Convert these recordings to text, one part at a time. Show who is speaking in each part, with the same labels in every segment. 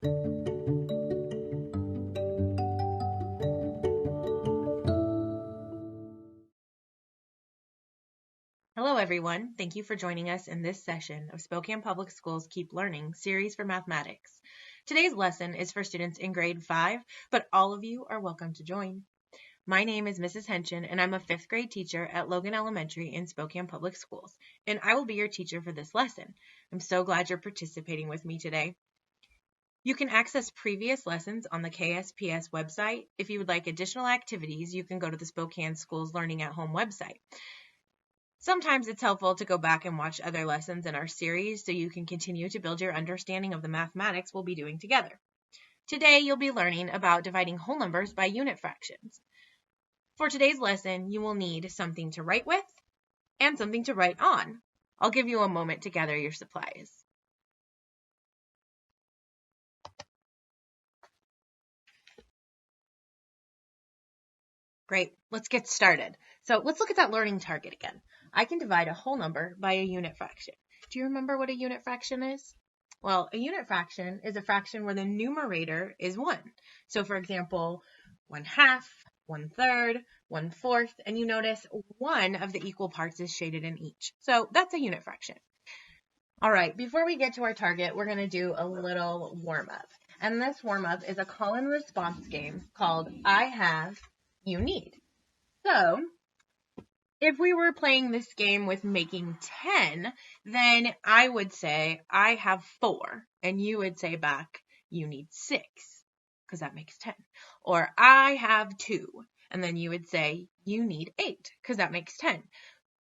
Speaker 1: Hello everyone, thank you for joining us in this session of Spokane Public Schools Keep Learning series for mathematics. Today's lesson is for students in grade 5, but all of you are welcome to join. My name is Mrs. Henshin and I'm a 5th grade teacher at Logan Elementary in Spokane Public Schools, and I will be your teacher for this lesson. I'm so glad you're participating with me today. You can access previous lessons on the KSPS website. If you would like additional activities, you can go to the Spokane Schools Learning at Home website. Sometimes it's helpful to go back and watch other lessons in our series so you can continue to build your understanding of the mathematics we'll be doing together. Today, you'll be learning about dividing whole numbers by unit fractions. For today's lesson, you will need something to write with and something to write on. I'll give you a moment to gather your supplies. Great, let's get started. So let's look at that learning target again. I can divide a whole number by a unit fraction. Do you remember what a unit fraction is? Well, a unit fraction is a fraction where the numerator is 1. So for example, 1/2, 1/3, 1/4, and you notice one of the equal parts is shaded in each. So that's a unit fraction. All right, before we get to our target, we're going to do a little warm-up. And this warm-up is a call and response game called I Have, You Need. So if we were playing this game with making 10, then I would say, I have 4, and you would say back, you need 6, because that makes 10. Or I have 2, and then you would say, you need 8, because that makes 10.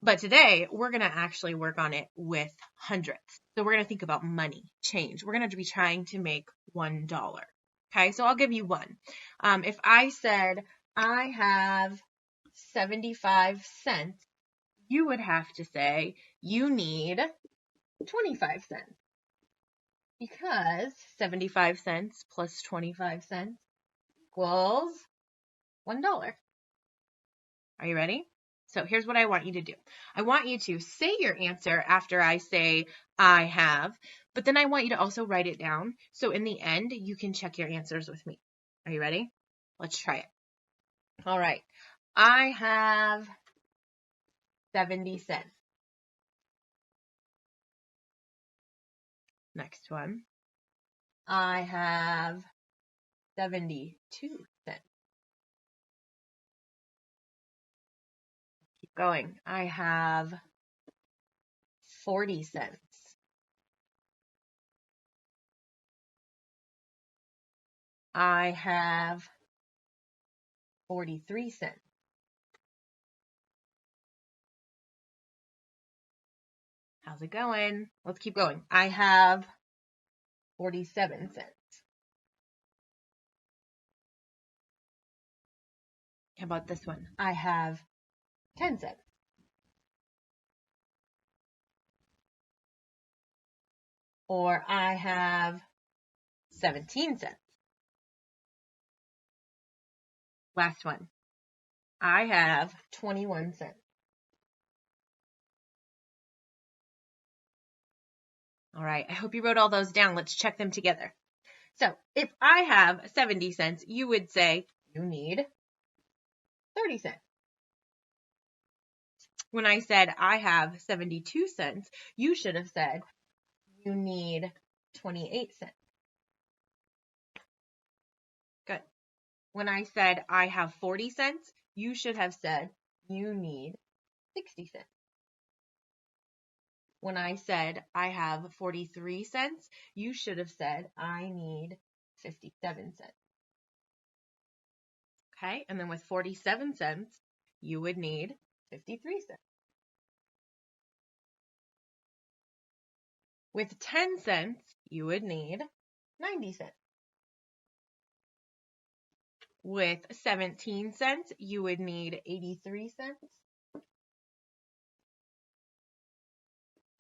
Speaker 1: But today, we're going to actually work on it with hundredths. So we're going to think about money, change. We're going to be trying to make $1. Okay, so I'll give you one. If I said, I have 75 cents, you would have to say you need 25 cents. Because 75 cents plus 25 cents equals $1. Are you ready? So here's what I want you to do. I want you to say your answer after I say I have, but then I want you to also write it down. So in the end, you can check your answers with me. Are you ready? Let's try it. All right. I have 70 cents. Next one. I have 72 cents. Keep going. I have 40 cents. I have 43 cents. How's it going? Let's keep going. I have 47 cents. How about this one? I have 10 cents. Or I have 17 cents. Last one. I have 21 cents. All right, I hope you wrote all those down. Let's check them together. So if I have 70 cents, you would say you need 30 cents. When I said I have 72 cents, you should have said you need 28 cents. Good. When I said I have 40 cents, you should have said you need 60 cents. When I said I have 43 cents, you should have said I need 57 cents. Okay, and then with 47 cents, you would need 53 cents. With 10 cents, you would need 90 cents. With 17 cents, you would need 83 cents.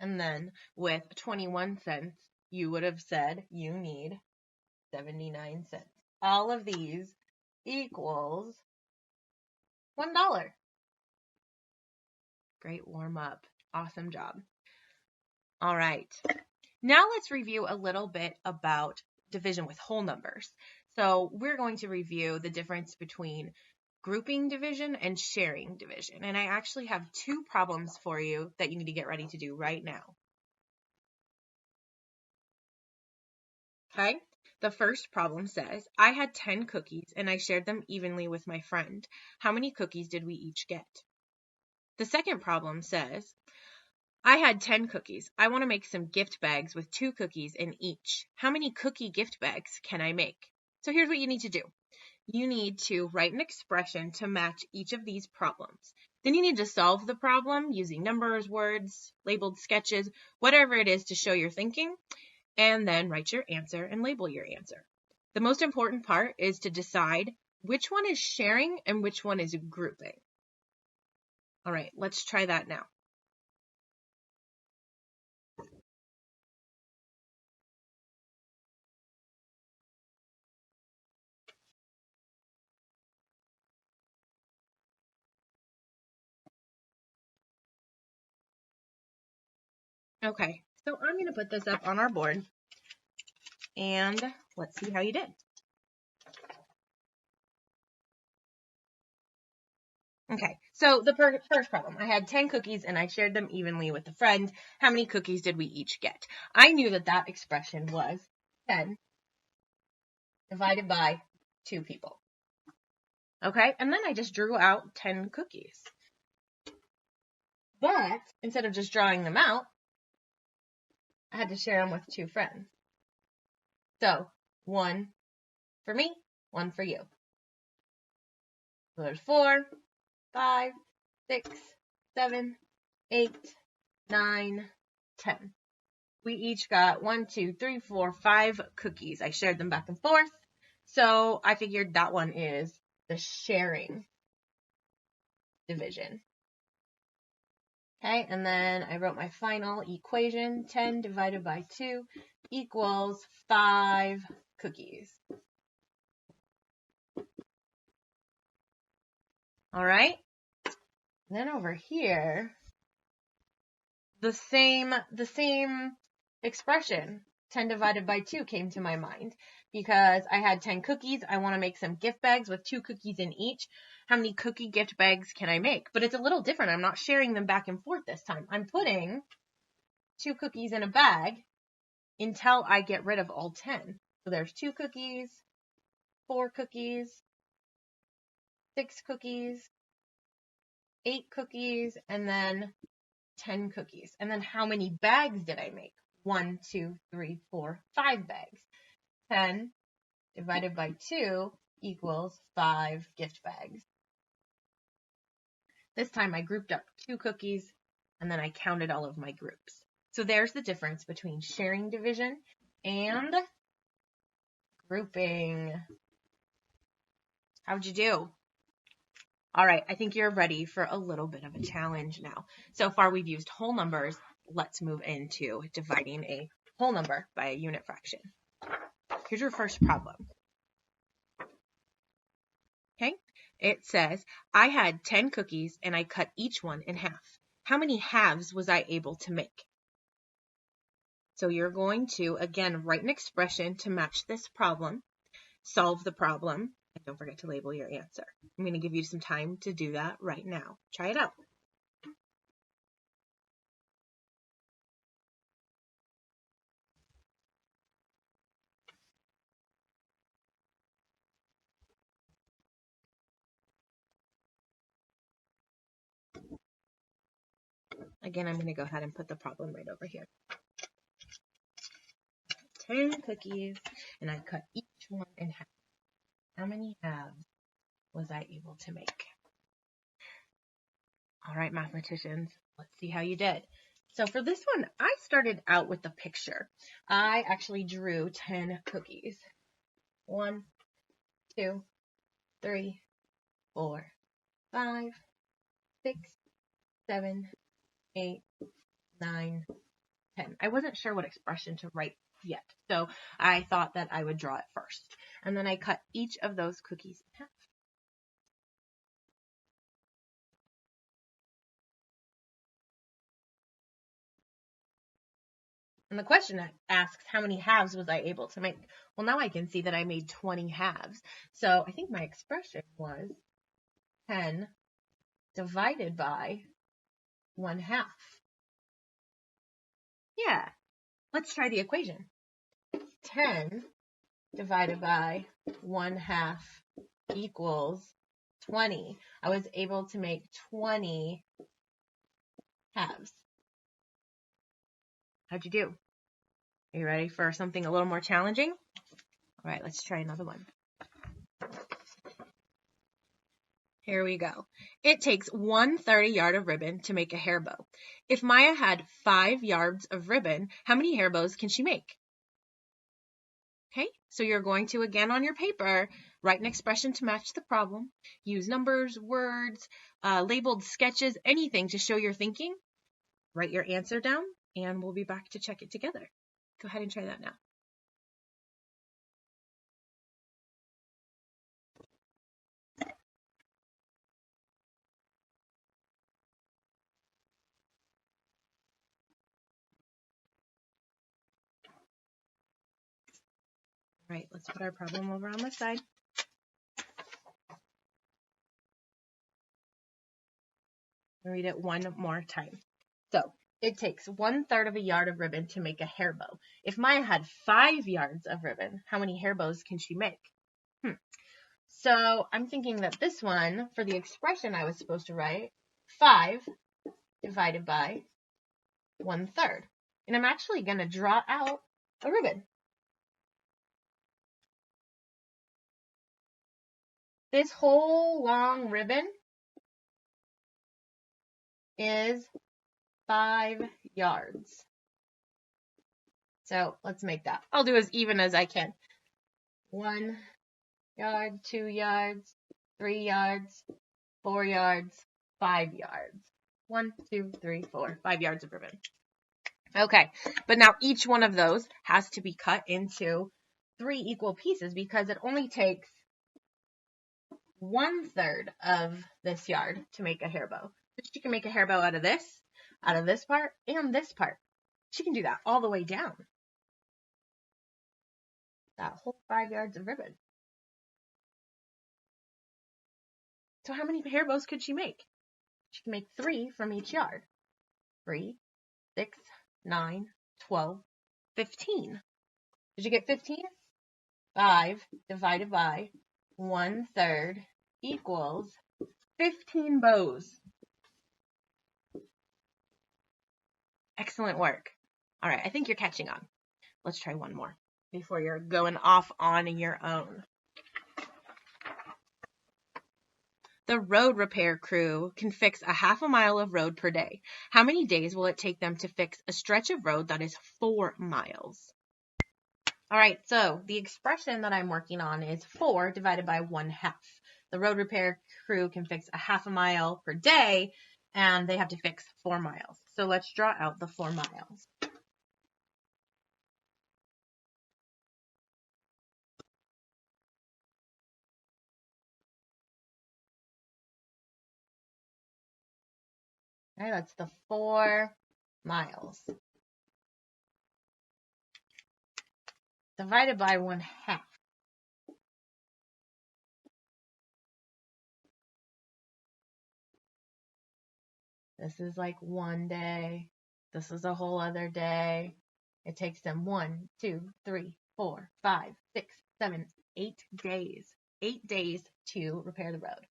Speaker 1: And then with 21 cents, you would have said you need 79 cents. All of these equals $1. Great warm up. Awesome job. All right. Now let's review a little bit about division with whole numbers. So we're going to review the difference between grouping division and sharing division. And I actually have two problems for you that you need to get ready to do right now. Okay? The first problem says, I had 10 cookies and I shared them evenly with my friend. How many cookies did we each get? The second problem says, I had 10 cookies. I want to make some gift bags with 2 cookies in each. How many cookie gift bags can I make? So here's what you need to do. You need to write an expression to match each of these problems. Then you need to solve the problem using numbers, words, labeled sketches, whatever it is to show your thinking, and then write your answer and label your answer. The most important part is to decide which one is sharing and which one is grouping. All right, let's try that now. Okay, so I'm going to put this up on our board, and let's see how you did. Okay, so the first problem, I had 10 cookies and I shared them evenly with a friend. How many cookies did we each get? I knew that that expression was 10 divided by 2 people. Okay, and then I just drew out 10 cookies. But instead of just drawing them out, I had to share them with 2 friends. So 1 for me, 1 for you. So there's 4, 5, 6, 7, 8, 9, 10. We each got 1, 2, 3, 4, 5 cookies. I shared them back and forth. So I figured that one is the sharing division. Okay, and then I wrote my final equation. 10 divided by 2 equals 5 cookies. All right. Then over here, the same expression, 10 divided by 2, came to my mind because I had 10 cookies. I want to make some gift bags with 2 cookies in each. How many cookie gift bags can I make? But it's a little different. I'm not sharing them back and forth this time. I'm putting 2 cookies in a bag until I get rid of all 10. So there's 2 cookies, 4 cookies, 6 cookies, 8 cookies, and then 10 cookies. And then how many bags did I make? 1, 2, 3, 4, 5 bags. 10 divided by 2 equals 5 gift bags. This time I grouped up 2 cookies and then I counted all of my groups. So there's the difference between sharing division and grouping. How'd you do? All right, I think you're ready for a little bit of a challenge now. So far we've used whole numbers. Let's move into dividing a whole number by a unit fraction. Here's your first problem. Okay, it says, I had 10 cookies and I cut each one in half. How many halves was I able to make? So you're going to, again, write an expression to match this problem, solve the problem, and don't forget to label your answer. I'm going to give you some time to do that right now. Try it out. Again, I'm going to go ahead and put the problem right over here. 10 cookies, and I cut each one in half. How many halves was I able to make? All right, mathematicians, let's see how you did. So for this one, I started out with the picture. I actually drew 10 cookies. 1, 2, 3, 4, 5, 6, 7, 8, 9, 10. I wasn't sure what expression to write yet, so I thought that I would draw it first. And then I cut each of those cookies in half. And the question asks, how many halves was I able to make? Well, now I can see that I made 20 halves. So I think my expression was 10 divided by 1/2. Yeah, let's try the equation. 10 divided by 1/2 equals 20. I was able to make 20 halves. How'd you do? Are you ready for something a little more challenging? All right, let's try another one. Here we go. It takes 1/3 yard of ribbon to make a hair bow. If Maya had 5 yards of ribbon, how many hair bows can she make? Okay, so you're going to, again on your paper, write an expression to match the problem. Use numbers, words, labeled sketches, anything to show your thinking. Write your answer down, and we'll be back to check it together. Go ahead and try that now. All right, let's put our problem over on the side. I'll read it one more time. So, it takes 1/3 of a yard of ribbon to make a hair bow. If Maya had 5 yards of ribbon, how many hair bows can she make? So I'm thinking that this one, for the expression I was supposed to write, 5 divided by 1/3. And I'm actually going to draw out a ribbon. This whole long ribbon is 5 yards. So let's make that. I'll do as even as I can. 1 yard, 2 yards, 3 yards, 4 yards, 5 yards. 1, 2, 3, 4, 5 yards of ribbon. Okay, but now each one of those has to be cut into 3 equal pieces because it only takes 1/3 of this yard to make a hair bow. So she can make a hair bow out of this part, and this part. She can do that all the way down. That whole 5 yards of ribbon. So how many hair bows could she make? She can make 3 from each yard. 3, 6, 9, 12, 15. Did you get 15? 5 divided by 1/3 equals 15 bows. Excellent work. All right, I think you're catching on. Let's try one more before you're going off on your own. The road repair crew can fix a 1/2 mile of road per day. How many days will it take them to fix a stretch of road that is 4 miles? All right, so the expression that I'm working on is 4 divided by 1/2. The road repair crew can fix a 1/2 mile per day, and they have to fix 4 miles. So let's draw out the 4 miles. All right, that's the 4 miles. Divided by 1/2. This is like one day. This is a whole other day. It takes them 1, 2, 3, 4, 5, 6, 7, 8 days. 8 days to repair the road.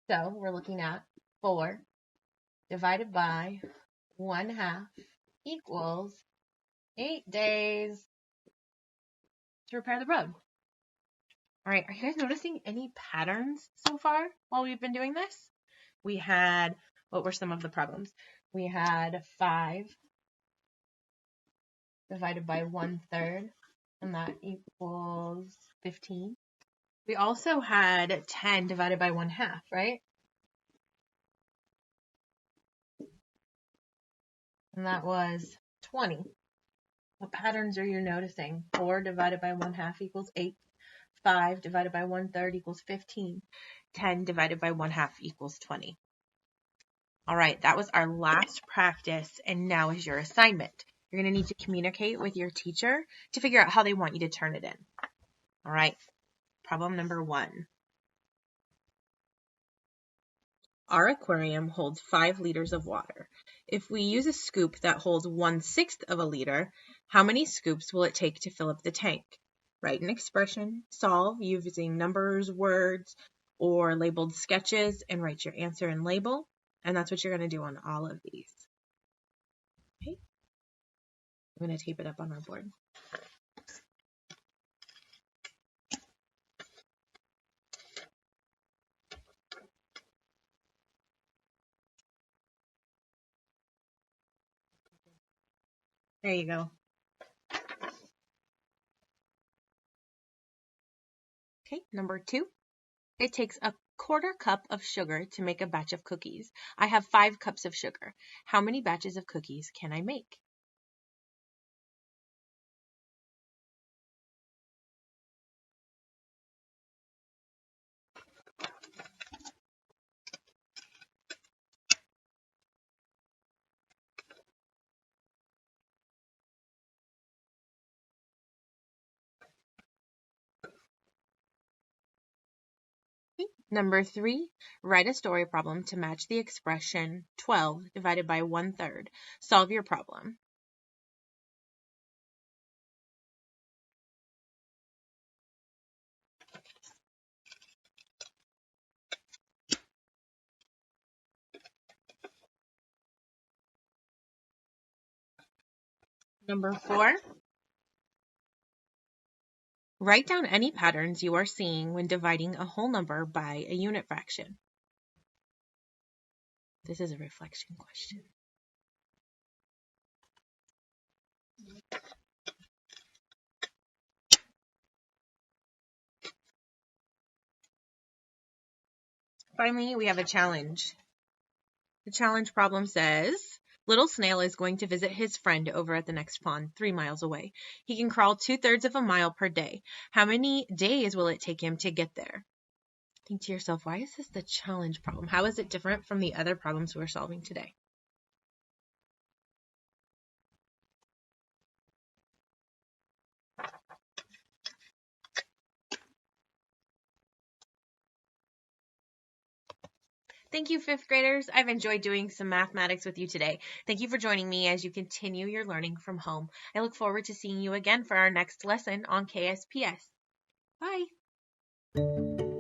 Speaker 1: So we're looking at 4 divided by 1/2 equals 8 days to repair the road. All right, are you guys noticing any patterns so far while we've been doing this? We had, what were some of the problems? We had 5 divided by 1/3, and that equals 15. We also had 10 divided by 1/2, right? And that was 20. What patterns are you noticing? 4 divided by 1/2 equals 8. 5 divided by 1/3 equals 15. 10 divided by 1/2 equals 20. All right, that was our last practice, and now is your assignment. You're going to need to communicate with your teacher to figure out how they want you to turn it in. All right, problem number 1. Our aquarium holds 5 liters of water. If we use a scoop that holds 1/6 of a liter, how many scoops will it take to fill up the tank? Write an expression, solve using numbers, words, or labeled sketches, and write your answer and label. And that's what you're going to do on all of these. Okay. I'm going to tape it up on our board. There you go. Okay, number 2. It takes a 1/4 cup of sugar to make a batch of cookies. I have 5 cups of sugar. How many batches of cookies can I make? Number 3, write a story problem to match the expression 12 divided by 1/3. Solve your problem. Number 4, write down any patterns you are seeing when dividing a whole number by a unit fraction. This is a reflection question. Finally, we have a challenge. The challenge problem says, little snail is going to visit his friend over at the next pond 3 miles away. He can crawl 2/3 of a mile per day. How many days will it take him to get there? Think to yourself, why is this the challenge problem? How is it different from the other problems we're solving today? Thank you, 5th graders. I've enjoyed doing some mathematics with you today. Thank you for joining me as you continue your learning from home. I look forward to seeing you again for our next lesson on KSPS. Bye.